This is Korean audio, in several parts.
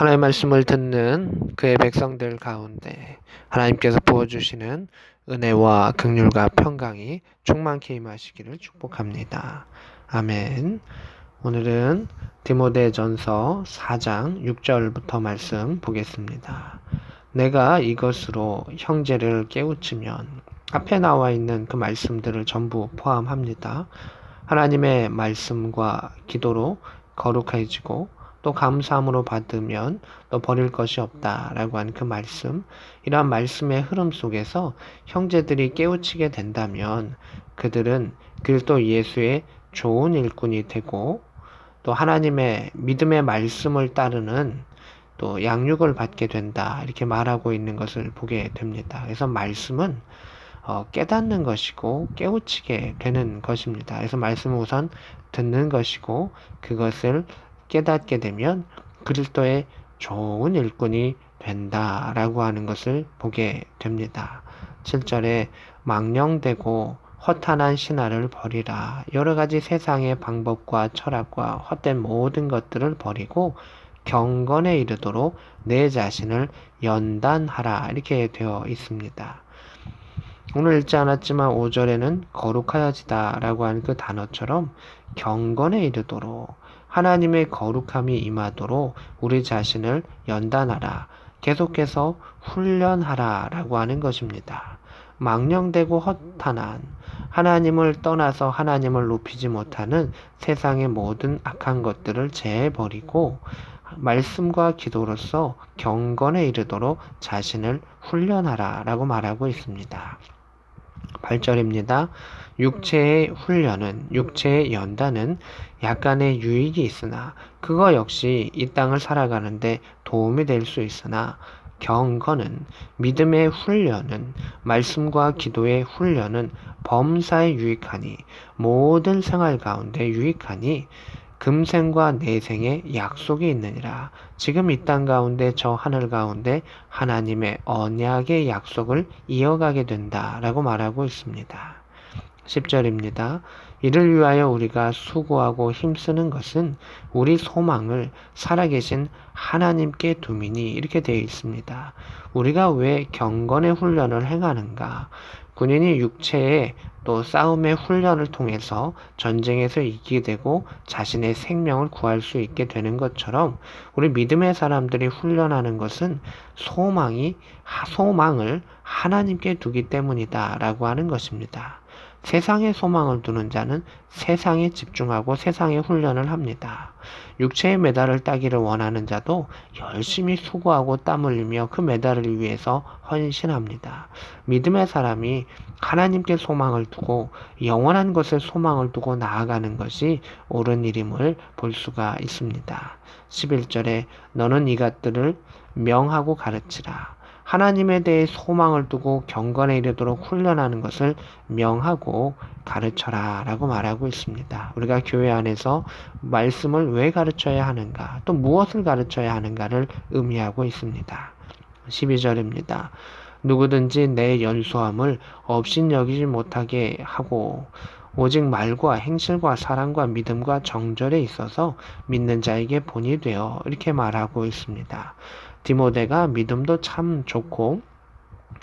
하나님의 말씀을 듣는 그의 백성들 가운데 하나님께서 부어주시는 은혜와 긍휼과 평강이 충만케 임하시기를 축복합니다. 아멘. 오늘은 디모데전서 4장 6절부터 말씀 보겠습니다. 내가 이것으로 형제를 깨우치면 앞에 나와 있는 그 말씀들을 전부 포함합니다. 하나님의 말씀과 기도로 거룩해지고 또 감사함으로 받으면 또 버릴 것이 없다라고 하는 그 말씀, 이러한 말씀의 흐름 속에서 형제들이 깨우치게 된다면 그들은 그리스도 예수의 좋은 일꾼이 되고 또 하나님의 믿음의 말씀을 따르는 또 양육을 받게 된다, 이렇게 말하고 있는 것을 보게 됩니다. 그래서 말씀은 깨닫는 것이고 깨우치게 되는 것입니다. 그래서 말씀을 우선 듣는 것이고 그것을 깨닫게 되면 그리스도의 좋은 일꾼이 된다라고 하는 것을 보게 됩니다. 7절에 망령되고 허탄한 신화를 버리라. 여러 가지 세상의 방법과 철학과 헛된 모든 것들을 버리고 경건에 이르도록 내 자신을 연단하라, 이렇게 되어 있습니다. 오늘 읽지 않았지만 5절에는 거룩하여지다 라고 하는 그 단어처럼 경건에 이르도록 하나님의 거룩함이 임하도록 우리 자신을 연단하라, 계속해서 훈련하라 라고 하는 것입니다. 망령되고 허탄한, 하나님을 떠나서 하나님을 높이지 못하는 세상의 모든 악한 것들을 제해버리고 말씀과 기도로서 경건에 이르도록 자신을 훈련하라 라고 말하고 있습니다. 8절입니다. 육체의 훈련은, 육체의 연단은 약간의 유익이 있으나 그거 역시 이 땅을 살아가는데 도움이 될 수 있으나 경건은, 믿음의 훈련은, 말씀과 기도의 훈련은 범사에 유익하니, 모든 생활 가운데 유익하니 금생과 내생의 약속이 있느니라. 지금 이 땅 가운데 저 하늘 가운데 하나님의 언약의 약속을 이어가게 된다라고 말하고 있습니다. 10절입니다. 이를 위하여 우리가 수고하고 힘쓰는 것은 우리 소망을 살아계신 하나님께 두미니, 이렇게 되어 있습니다. 우리가 왜 경건의 훈련을 행하는가? 군인이 육체의 또 싸움의 훈련을 통해서 전쟁에서 이기게 되고 자신의 생명을 구할 수 있게 되는 것처럼 우리 믿음의 사람들이 훈련하는 것은 소망을 하나님께 두기 때문이다 라고 하는 것입니다. 세상에 소망을 두는 자는 세상에 집중하고 세상의 훈련을 합니다. 육체의 메달을 따기를 원하는 자도 열심히 수고하고 땀 흘리며 그 메달을 위해서 헌신합니다. 믿음의 사람이 하나님께 소망을 두고 영원한 것에 소망을 두고 나아가는 것이 옳은 일임을 볼 수가 있습니다. 11절에 너는 이것들을 명하고 가르치라. 하나님에 대해 소망을 두고 경건에 이르도록 훈련하는 것을 명하고 가르쳐라 라고 말하고 있습니다. 우리가 교회 안에서 말씀을 왜 가르쳐야 하는가, 또 무엇을 가르쳐야 하는가를 의미하고 있습니다. 12절입니다. 누구든지 내 연소함을 업신여기지 못하게 하고 오직 말과 행실과 사랑과 믿음과 정절에 있어서 믿는 자에게 본이 되어, 이렇게 말하고 있습니다. 디모데가 믿음도 참 좋고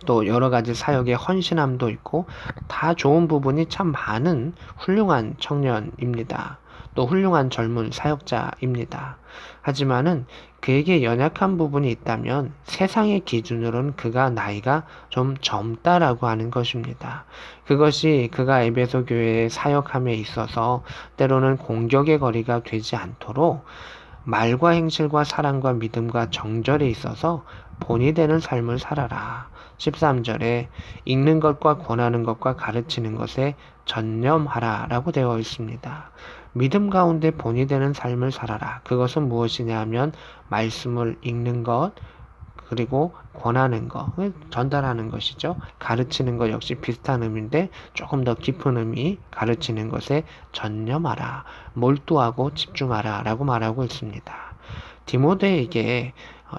또 여러 가지 사역의 헌신함도 있고 다 좋은 부분이 참 많은 훌륭한 청년입니다. 또 훌륭한 젊은 사역자입니다. 하지만은 그에게 연약한 부분이 있다면 세상의 기준으로는 그가 나이가 좀 젊다라고 하는 것입니다. 그것이 그가 에베소 교회의 사역함에 있어서 때로는 공격의 거리가 되지 않도록 말과 행실과 사랑과 믿음과 정절에 있어서 본이 되는 삶을 살아라. 13절에 읽는 것과 권하는 것과 가르치는 것에 전념하라 라고 되어 있습니다. 믿음 가운데 본이 되는 삶을 살아라. 그것은 무엇이냐 하면 말씀을 읽는 것, 그리고 권하는 것, 전달하는 것이죠. 가르치는 것 역시 비슷한 의미인데 조금 더 깊은 의미, 가르치는 것에 전념하라, 몰두하고 집중하라 라고 말하고 있습니다. 디모데에게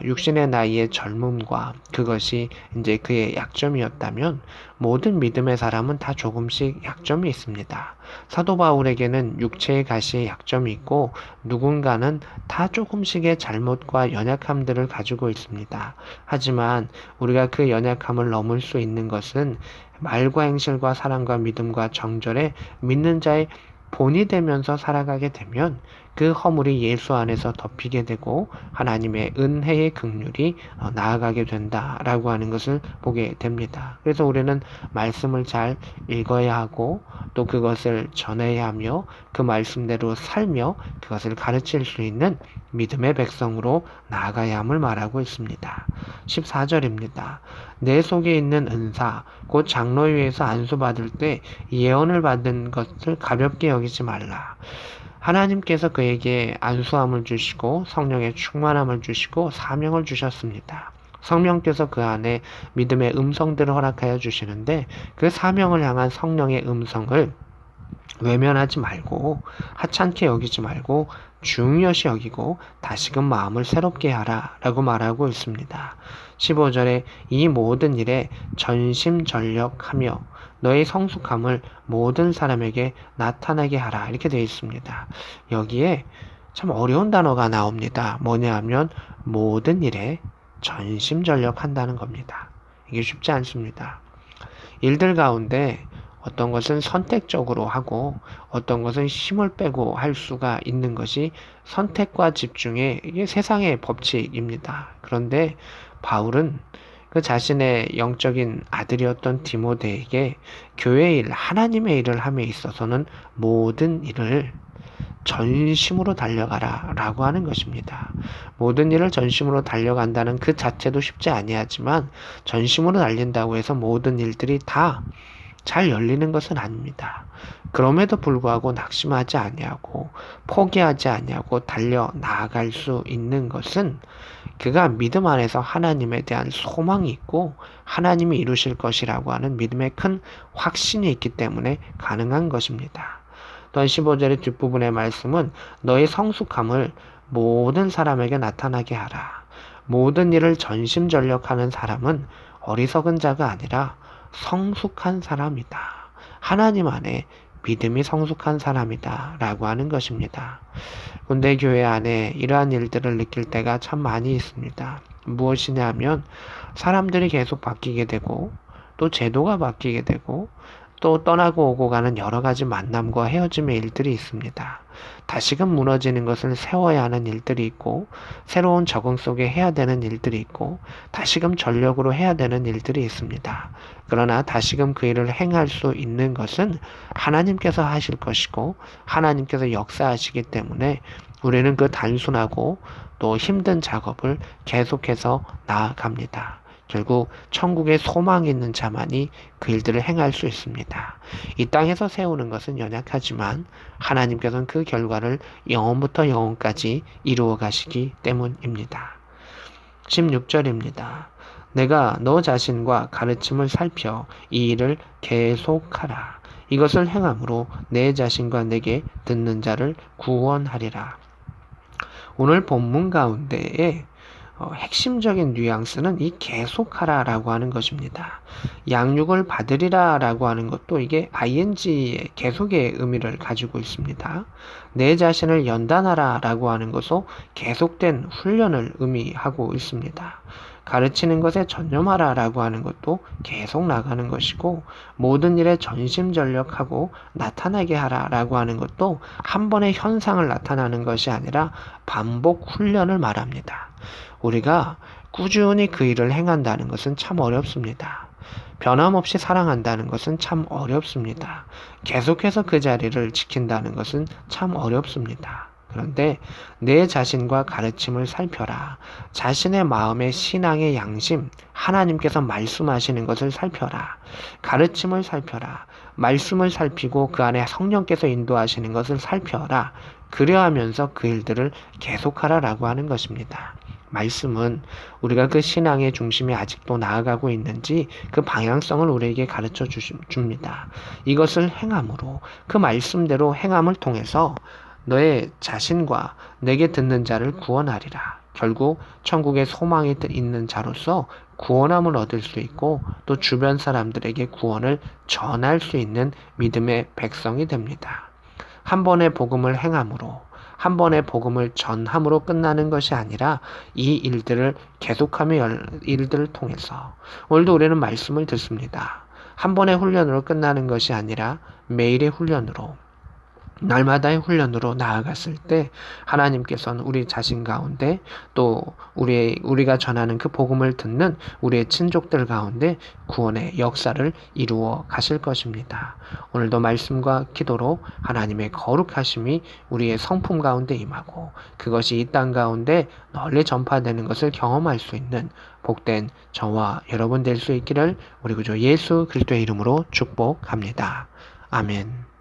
육신의 나이의 젊음과 그것이 이제 그의 약점이었다면 모든 믿음의 사람은 다 조금씩 약점이 있습니다. 사도 바울에게는 육체의 가시의 약점이 있고 누군가는 다 조금씩의 잘못과 연약함들을 가지고 있습니다. 하지만 우리가 그 연약함을 넘을 수 있는 것은 말과 행실과 사랑과 믿음과 정절에 믿는 자의 본이 되면서 살아가게 되면 그 허물이 예수 안에서 덮이게 되고 하나님의 은혜의 긍휼이 나아가게 된다라고 하는 것을 보게 됩니다. 그래서 우리는 말씀을 잘 읽어야 하고 또 그것을 전해야 하며 그 말씀대로 살며 그것을 가르칠 수 있는 믿음의 백성으로 나아가야 함을 말하고 있습니다. 14절입니다. 내 속에 있는 은사 곧 장로위에서 안수받을 때 예언을 받은 것을 가볍게 여기지 말라. 하나님께서 그에게 안수함을 주시고 성령의 충만함을 주시고 사명을 주셨습니다. 성령께서 그 안에 믿음의 음성들을 허락하여 주시는데 그 사명을 향한 성령의 음성을 외면하지 말고 하찮게 여기지 말고 중요시 여기고 다시금 마음을 새롭게 하라 라고 말하고 있습니다. 15절에 이 모든 일에 전심전력하며 너의 성숙함을 모든 사람에게 나타나게 하라 이렇게 되어 있습니다. 여기에 참 어려운 단어가 나옵니다. 뭐냐 하면 모든 일에 전심전력한다는 겁니다. 이게 쉽지 않습니다. 일들 가운데 어떤 것은 선택적으로 하고 어떤 것은 힘을 빼고 할 수가 있는 것이 선택과 집중의 이게 세상의 법칙입니다. 그런데 바울은 그 자신의 영적인 아들이었던 디모데에게 교회 일, 하나님의 일을 함에 있어서는 모든 일을 전심으로 달려가라 라고 하는 것입니다. 모든 일을 전심으로 달려간다는 그 자체도 쉽지 아니하지만 전심으로 달린다고 해서 모든 일들이 다 잘 열리는 것은 아닙니다. 그럼에도 불구하고 낙심하지 아니하고 포기하지 아니하고 달려 나아갈 수 있는 것은 그가 믿음 안에서 하나님에 대한 소망이 있고 하나님이 이루실 것이라고 하는 믿음의 큰 확신이 있기 때문에 가능한 것입니다. 또한 15절의 뒷부분의 말씀은 너의 성숙함을 모든 사람에게 나타나게 하라. 모든 일을 전심전력하는 사람은 어리석은 자가 아니라 성숙한 사람이다. 하나님 안에 믿음이 성숙한 사람이다 라고 하는 것입니다. 군대 교회 안에 이러한 일들을 느낄 때가 참 많이 있습니다. 무엇이냐 하면 사람들이 계속 바뀌게 되고 또 제도가 바뀌게 되고 또 떠나고 오고 가는 여러 가지 만남과 헤어짐의 일들이 있습니다. 다시금 무너지는 것을 세워야 하는 일들이 있고 새로운 적응 속에 해야 되는 일들이 있고 다시금 전력으로 해야 되는 일들이 있습니다. 그러나 다시금 그 일을 행할 수 있는 것은 하나님께서 하실 것이고 하나님께서 역사하시기 때문에 우리는 그 단순하고 또 힘든 작업을 계속해서 나아갑니다. 결국 천국에 소망이 있는 자만이 그 일들을 행할 수 있습니다. 이 땅에서 세우는 것은 연약하지만 하나님께서는 그 결과를 영원부터 영원까지 이루어 가시기 때문입니다. 16절입니다. 내가 너 자신과 가르침을 살펴 이 일을 계속하라. 이것을 행함으로 내 자신과 내게 듣는 자를 구원하리라. 오늘 본문 가운데에 핵심적인 뉘앙스는 이 계속하라라고 하는 것입니다. 양육을 받으리라라고 하는 것도 이게 ing의 계속의 의미를 가지고 있습니다. 내 자신을 연단하라라고 하는 것도 계속된 훈련을 의미하고 있습니다. 가르치는 것에 전념하라라고 하는 것도 계속 나가는 것이고 모든 일에 전심전력하고 나타나게 하라라고 하는 것도 한 번의 현상을 나타나는 것이 아니라 반복 훈련을 말합니다. 우리가 꾸준히 그 일을 행한다는 것은 참 어렵습니다. 변함없이 사랑한다는 것은 참 어렵습니다. 계속해서 그 자리를 지킨다는 것은 참 어렵습니다. 그런데 내 자신과 가르침을 살펴라. 자신의 마음의 신앙의 양심, 하나님께서 말씀하시는 것을 살펴라. 가르침을 살펴라. 말씀을 살피고 그 안에 성령께서 인도하시는 것을 살펴라. 그려하면서 그 일들을 계속하라라고 하는 것입니다. 말씀은 우리가 그 신앙의 중심에 아직도 나아가고 있는지 그 방향성을 우리에게 가르쳐 줍니다. 이것을 행함으로 그 말씀대로 행함을 통해서 너의 자신과 내게 듣는 자를 구원하리라. 결국 천국에 소망이 있는 자로서 구원함을 얻을 수 있고 또 주변 사람들에게 구원을 전할 수 있는 믿음의 백성이 됩니다. 한 번의 복음을 행함으로, 한 번의 복음을 전함으로 끝나는 것이 아니라 이 일들을 계속하며 일들을 통해서 오늘도 우리는 말씀을 듣습니다. 한 번의 훈련으로 끝나는 것이 아니라 매일의 훈련으로, 날마다의 훈련으로 나아갔을 때 하나님께서는 우리 자신 가운데 또 우리가 전하는 그 복음을 듣는 우리의 친족들 가운데 구원의 역사를 이루어 가실 것입니다. 오늘도 말씀과 기도로 하나님의 거룩하심이 우리의 성품 가운데 임하고 그것이 이 땅 가운데 널리 전파되는 것을 경험할 수 있는 복된 저와 여러분 될 수 있기를 우리 구주 예수 그리스도의 이름으로 축복합니다. 아멘.